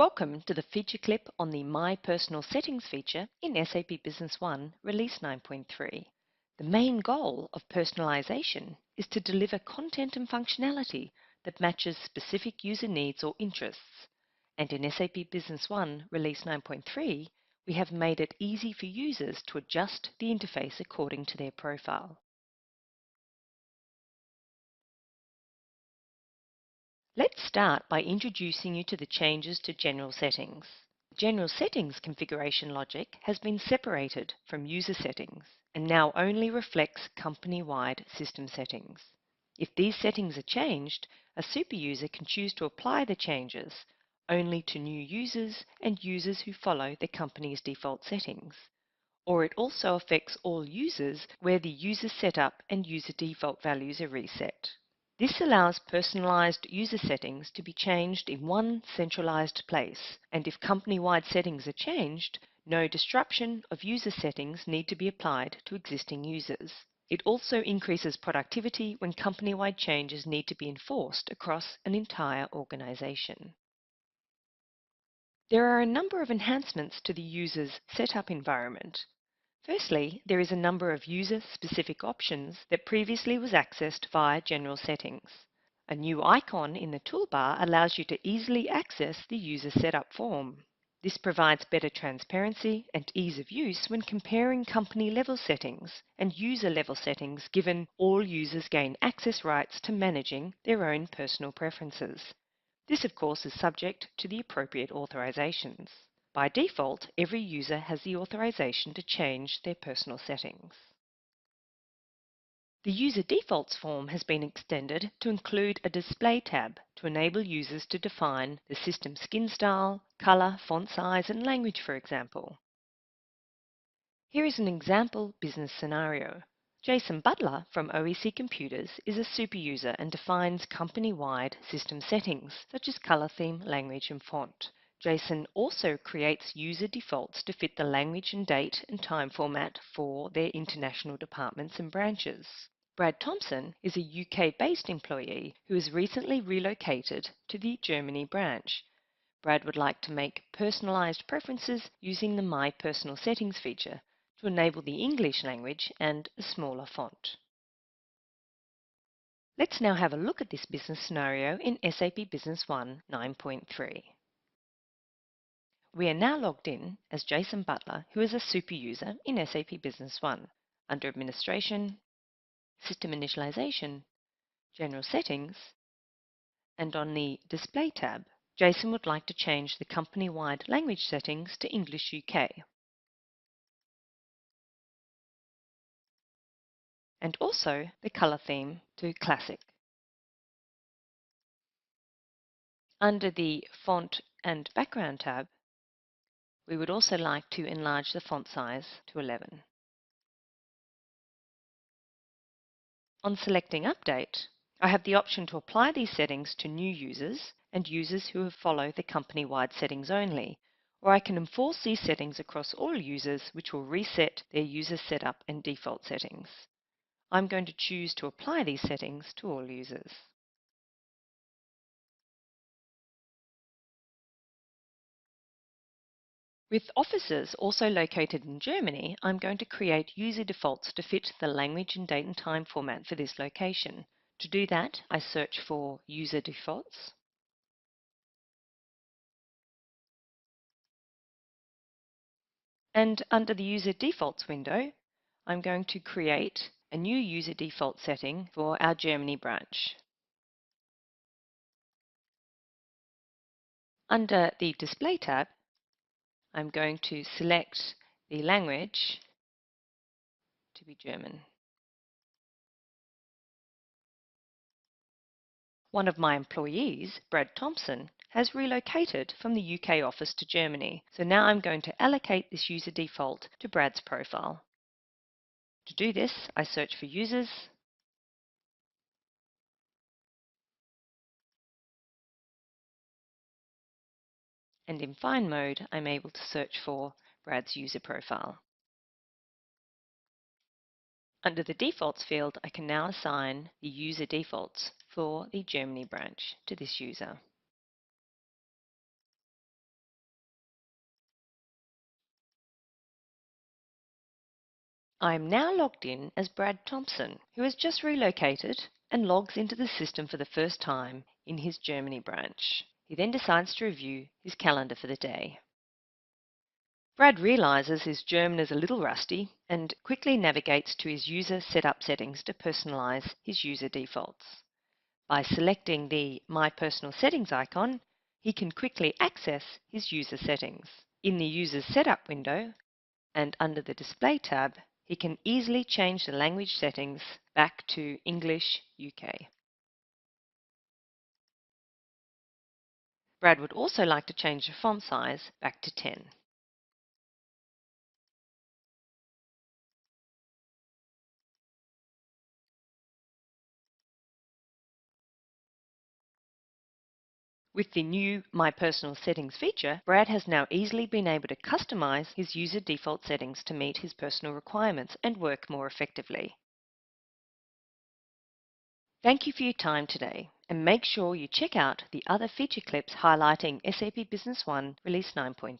Welcome to the feature clip on the My Personal Settings feature in SAP Business One, Release 9.3. The main goal of personalization is to deliver content and functionality that matches specific user needs or interests. And in SAP Business One, Release 9.3, we have made it easy for users to adjust the interface according to their profile. Let's start by introducing you to the changes to General Settings. General Settings configuration logic has been separated from User Settings and now only reflects company-wide system settings. If these settings are changed, a super user can choose to apply the changes only to new users and users who follow the company's default settings. Or it also affects all users where the user setup and user default values are reset. This allows personalized user settings to be changed in one centralized place, and if company-wide settings are changed, no disruption of user settings need to be applied to existing users. It also increases productivity when company-wide changes need to be enforced across an entire organization. There are a number of enhancements to the user's setup environment. Firstly, there is a number of user-specific options that previously was accessed via General Settings. A new icon in the toolbar allows you to easily access the user setup form. This provides better transparency and ease of use when comparing company-level settings and user-level settings, given all users gain access rights to managing their own personal preferences. This, of course, is subject to the appropriate authorizations. By default, every user has the authorization to change their personal settings. The User Defaults form has been extended to include a Display tab to enable users to define the system skin style, color, font size, and language, for example. Here is an example business scenario. Jason Butler from OEC Computers is a super user and defines company-wide system settings, such as color theme, language, and font. Jason also creates user defaults to fit the language and date and time format for their international departments and branches. Brad Thompson is a UK-based employee who has recently relocated to the Germany branch. Brad would like to make personalized preferences using the My Personal Settings feature to enable the English language and a smaller font. Let's now have a look at this business scenario in SAP Business One 9.3. We are now logged in as Jason Butler, who is a super user in SAP Business One. Under Administration, System Initialization, General Settings, and on the Display tab, Jason would like to change the company-wide language settings to English UK, and also the color theme to Classic. Under the Font and Background tab, we would also like to enlarge the font size to 11. On selecting Update, I have the option to apply these settings to new users and users who follow the company-wide settings only, or I can enforce these settings across all users, which will reset their user setup and default settings. I'm going to choose to apply these settings to all users. With offices also located in Germany, I'm going to create user defaults to fit the language and date and time format for this location. To do that, I search for user defaults. And under the user defaults window, I'm going to create a new user default setting for our Germany branch. Under the Display tab, I'm going to select the language to be German. One of my employees, Brad Thompson, has relocated from the UK office to Germany, so now I'm going to allocate this user default to Brad's profile. To do this, I search for users, and in Find mode, I'm able to search for Brad's user profile. Under the Defaults field, I can now assign the user defaults for the Germany branch to this user. I am now logged in as Brad Thompson, who has just relocated and logs into the system for the first time in his Germany branch. He then decides to review his calendar for the day. Brad realises his German is a little rusty and quickly navigates to his user setup settings to personalise his user defaults. By selecting the My Personal Settings icon, he can quickly access his user settings. In the User Setup window and under the Display tab, he can easily change the language settings back to English UK. Brad would also like to change the font size back to 10. With the new My Personal Settings feature, Brad has now easily been able to customize his user default settings to meet his personal requirements and work more effectively. Thank you for your time today, and make sure you check out the other feature clips highlighting SAP Business One Release 9.3.